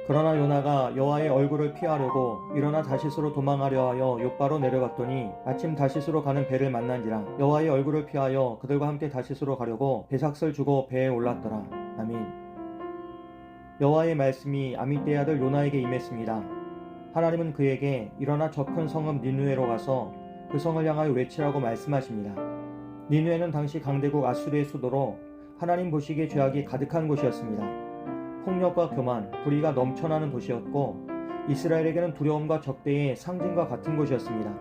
그러나 요나가 여호와의 얼굴을 피하려고 일어나 다시스로 도망하려 하여 욥바로 내려갔더니 마침 다시스로 가는 배를 만난지라. 여호와의 얼굴을 피하여 그들과 함께 다시스로 가려고 배삭을 주고 배에 올랐더라. 아멘. 여호와의 말씀이 아미떼의 아들 요나에게 임했습니다. 하나님은 그에게 일어나 저 큰 성읍 니느웨로 가서 그 성을 향하여 외치라고 말씀하십니다. 니느웨는 당시 강대국 아수르의 수도로 하나님 보시기에 죄악이 가득한 곳이었습니다. 폭력과 교만, 불의가 넘쳐나는 도시였고 이스라엘에게는 두려움과 적대의 상징과 같은 곳이었습니다.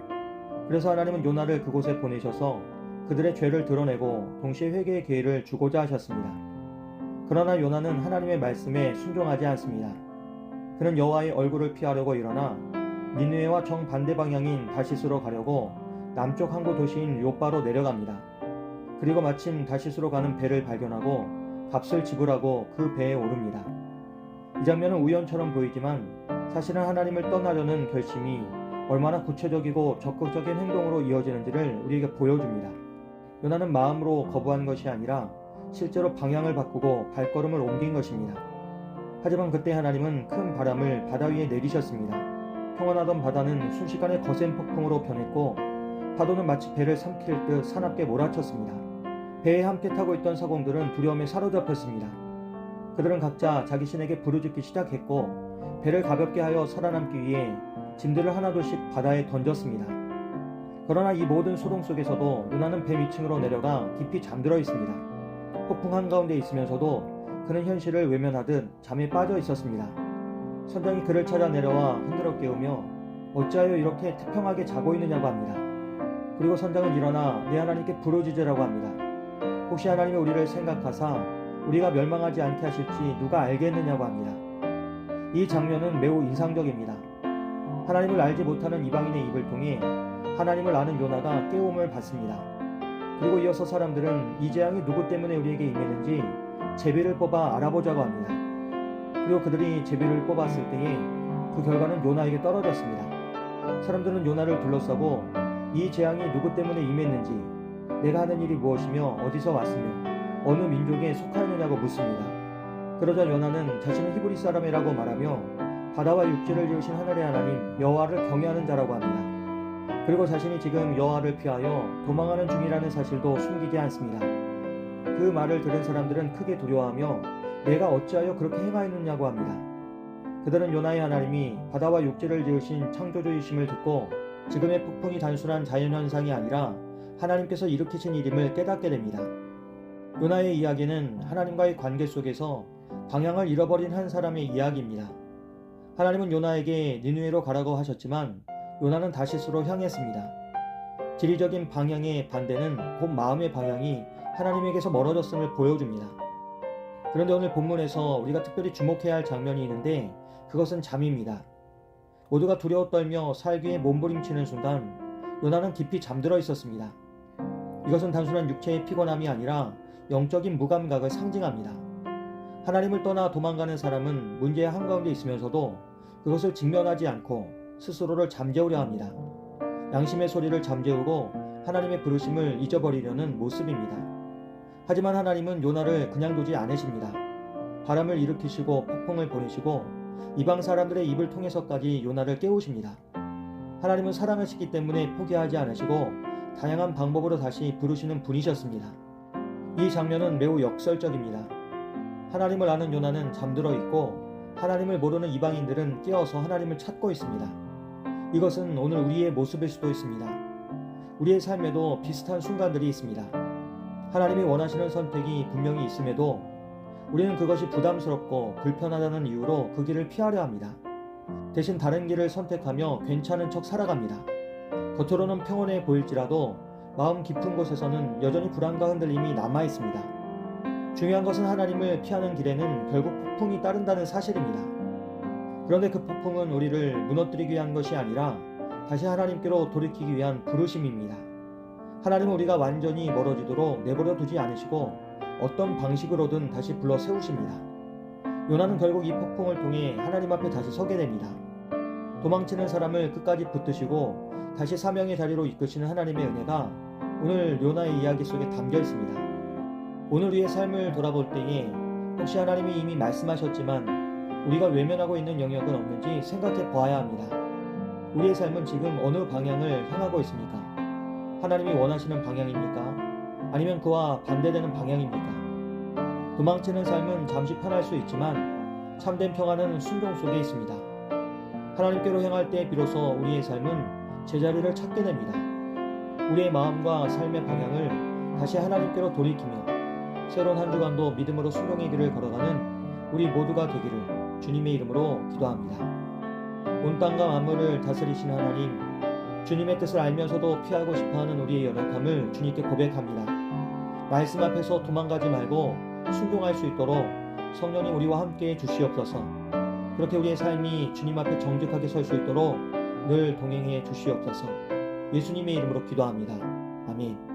그래서 하나님은 요나를 그곳에 보내셔서 그들의 죄를 드러내고 동시에 회개의 기회를 주고자 하셨습니다. 그러나 요나는 하나님의 말씀에 순종하지 않습니다. 그는 여호와의 얼굴을 피하려고 일어나 니느웨와 정반대 방향인 다시스로 가려고 남쪽 항구 도시인 욥바로 내려갑니다. 그리고 마침 다시스로 가는 배를 발견하고 값을 지불하고 그 배에 오릅니다. 이 장면은 우연처럼 보이지만 사실은 하나님을 떠나려는 결심이 얼마나 구체적이고 적극적인 행동으로 이어지는지를 우리에게 보여줍니다. 요나는 마음으로 거부한 것이 아니라 실제로 방향을 바꾸고 발걸음을 옮긴 것입니다. 하지만 그때 하나님은 큰 바람을 바다 위에 내리셨습니다. 평온하던 바다는 순식간에 거센 폭풍으로 변했고 파도는 마치 배를 삼킬 듯 사납게 몰아쳤습니다. 배에 함께 타고 있던 사공들은 두려움에 사로잡혔습니다. 그들은 각자 자기 신에게 부르짖기 시작했고 배를 가볍게 하여 살아남기 위해 짐들을 하나둘씩 바다에 던졌습니다. 그러나 이 모든 소동 속에서도 요나는 배 위층으로 내려가 깊이 잠들어 있습니다. 폭풍 한가운데 있으면서도 그는 현실을 외면하듯 잠에 빠져 있었습니다. 선장이 그를 찾아 내려와 흔들어 깨우며 어찌하여 이렇게 태평하게 자고 있느냐고 합니다. 그리고 선장은 일어나 내 하나님께 부르짖으라고 합니다. 혹시 하나님이 우리를 생각하사 우리가 멸망하지 않게 하실지 누가 알겠느냐고 합니다. 이 장면은 매우 인상적입니다. 하나님을 알지 못하는 이방인의 입을 통해 하나님을 아는 요나가 깨움을 받습니다. 그리고 이어서 사람들은 이 재앙이 누구 때문에 우리에게 임했는지 제비를 뽑아 알아보자고 합니다. 그리고 그들이 제비를 뽑았을 때에 그 결과는 요나에게 떨어졌습니다. 사람들은 요나를 둘러싸고 이 재앙이 누구 때문에 임했는지, 내가 하는 일이 무엇이며 어디서 왔으며 어느 민족에 속하였느냐고 묻습니다. 그러자 요나는 자신은 히브리 사람이라고 말하며 바다와 육지를 지으신 하늘의 하나님 여호와를 경외하는 자라고 합니다. 그리고 자신이 지금 여호와를 피하여 도망하는 중이라는 사실도 숨기지 않습니다. 그 말을 들은 사람들은 크게 두려워하며 내가 어찌하여 그렇게 행하였느냐고 합니다. 그들은 요나의 하나님이 바다와 육지를 지으신 창조주이심을 듣고 지금의 폭풍이 단순한 자연현상이 아니라 하나님께서 일으키신 일임을 깨닫게 됩니다. 요나의 이야기는 하나님과의 관계 속에서 방향을 잃어버린 한 사람의 이야기입니다. 하나님은 요나에게 니느웨로 가라고 하셨지만 요나는 다시스로 향했습니다. 지리적인 방향의 반대는 곧 마음의 방향이 하나님에게서 멀어졌음을 보여줍니다. 그런데 오늘 본문에서 우리가 특별히 주목해야 할 장면이 있는데 그것은 잠입니다. 모두가 두려워 떨며 살귀에 몸부림치는 순간 요나는 깊이 잠들어 있었습니다. 이것은 단순한 육체의 피곤함이 아니라 영적인 무감각을 상징합니다. 하나님을 떠나 도망가는 사람은 문제의 한가운데 있으면서도 그것을 직면하지 않고 스스로를 잠재우려 합니다. 양심의 소리를 잠재우고 하나님의 부르심을 잊어버리려는 모습입니다. 하지만 하나님은 요나를 그냥 두지 않으십니다. 바람을 일으키시고 폭풍을 보내시고 이방 사람들의 입을 통해서까지 요나를 깨우십니다. 하나님은 사랑하시기 때문에 포기하지 않으시고 다양한 방법으로 다시 부르시는 분이셨습니다. 이 장면은 매우 역설적입니다. 하나님을 아는 요나는 잠들어 있고 하나님을 모르는 이방인들은 깨어서 하나님을 찾고 있습니다. 이것은 오늘 우리의 모습일 수도 있습니다. 우리의 삶에도 비슷한 순간들이 있습니다. 하나님이 원하시는 선택이 분명히 있음에도 우리는 그것이 부담스럽고 불편하다는 이유로 그 길을 피하려 합니다. 대신 다른 길을 선택하며 괜찮은 척 살아갑니다. 겉으로는 평온해 보일지라도 마음 깊은 곳에서는 여전히 불안과 흔들림이 남아있습니다. 중요한 것은 하나님을 피하는 길에는 결국 폭풍이 따른다는 사실입니다. 그런데 그 폭풍은 우리를 무너뜨리기 위한 것이 아니라 다시 하나님께로 돌이키기 위한 부르심입니다. 하나님은 우리가 완전히 멀어지도록 내버려 두지 않으시고 어떤 방식으로든 다시 불러 세우십니다. 요나는 결국 이 폭풍을 통해 하나님 앞에 다시 서게 됩니다. 도망치는 사람을 끝까지 붙드시고 다시 사명의 자리로 이끄시는 하나님의 은혜가 오늘 요나의 이야기 속에 담겨 있습니다. 오늘 우리의 삶을 돌아볼 때에 혹시 하나님이 이미 말씀하셨지만 우리가 외면하고 있는 영역은 없는지 생각해 보아야 합니다. 우리의 삶은 지금 어느 방향을 향하고 있습니까? 하나님이 원하시는 방향입니까? 아니면 그와 반대되는 방향입니까? 도망치는 삶은 잠시 편할 수 있지만 참된 평화는 순종 속에 있습니다. 하나님께로 향할 때 비로소 우리의 삶은 제자리를 찾게 됩니다. 우리의 마음과 삶의 방향을 다시 하나님께로 돌이키며 새로운 한 주간도 믿음으로 순종의 길을 걸어가는 우리 모두가 되기를 주님의 이름으로 기도합니다. 온 땅과 만물을 다스리시는 하나님, 주님의 뜻을 알면서도 피하고 싶어하는 우리의 연약함을 주님께 고백합니다. 말씀 앞에서 도망가지 말고 순종할 수 있도록 성령님 우리와 함께 주시옵소서. 그렇게 우리의 삶이 주님 앞에 정직하게 설 수 있도록 늘 동행해 주시옵소서. 예수님의 이름으로 기도합니다. 아멘.